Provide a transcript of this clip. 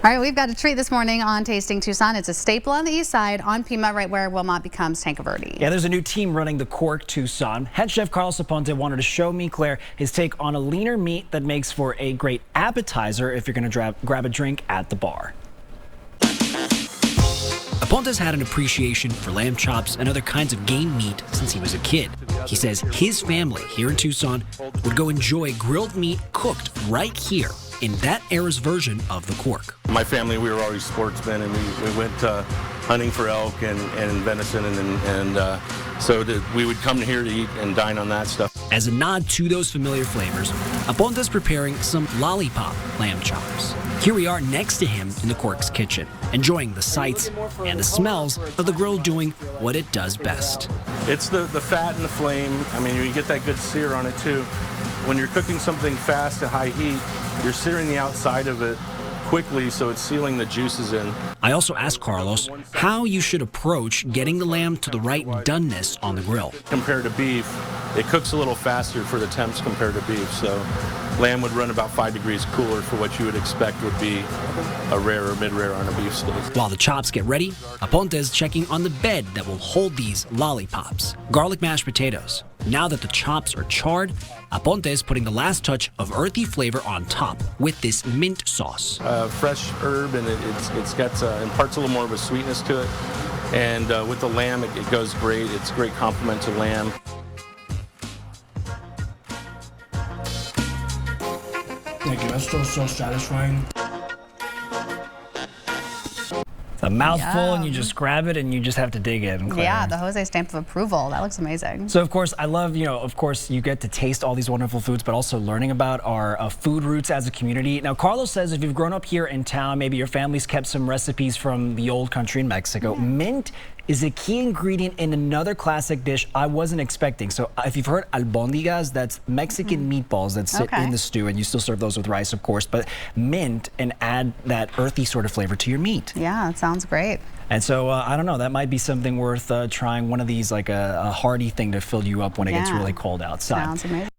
All right, we've got a treat this morning on Tasting Tucson. It's a staple on the east side on Pima, right where Wilmot becomes Tanque Verde. Yeah, there's a new team running the Cork Tucson. Head chef Carlos Aponte wanted to show me, Claire, his take on a leaner meat that makes for a great appetizer if you're going to grab a drink at the bar. Aponte's had an appreciation for lamb chops and other kinds of game meat since he was a kid. He says his family here in Tucson would go enjoy grilled meat cooked right here in that era's version of the Cork. My family, we were always sportsmen, and we went hunting for elk and venison, so we would come here to eat and dine on that stuff. As a nod to those familiar flavors, Aponte's preparing some lollipop lamb chops. Here we are next to him in the Cork's kitchen, enjoying the sights and the smells of the grill doing what it does best. It's the fat and the flame. I mean, you get that good sear on it too. When you're cooking something fast at high heat, you're searing the outside of it quickly, so it's sealing the juices in. I also asked Carlos how you should approach getting the lamb to the right doneness on the grill. Compared to beef, it cooks a little faster for the temps compared to beef, so lamb would run about 5 degrees cooler for what you would expect would be a rare or mid-rare on a beef steak. While the chops get ready, Aponte is checking on the bed that will hold these lollipops. Garlic mashed potatoes. Now that the chops are charred, Aponte is putting the last touch of earthy flavor on top with this mint sauce. Fresh herb, and it's got imparts a little more of a sweetness to it. And with the lamb, it goes great. It's a great complement to lamb. Thank you. That's so satisfying. A mouthful, and you just grab it and you just have to dig in, Claire. Yeah, the Jose stamp of approval. That looks amazing. So, of course, I love, of course, you get to taste all these wonderful foods, but also learning about our food roots as a community. Now, Carlos says if you've grown up here in town, maybe your family's kept some recipes from the old country in Mexico. Yeah. Mint is a key ingredient in another classic dish I wasn't expecting. So if you've heard albóndigas, that's Mexican meatballs that sit in the stew, and you still serve those with rice, of course, but mint and add that earthy sort of flavor to your meat. Yeah, it sounds great. And so, I don't know, that might be something worth trying, one of these, like a hearty thing to fill you up when it gets really cold outside. Sounds amazing.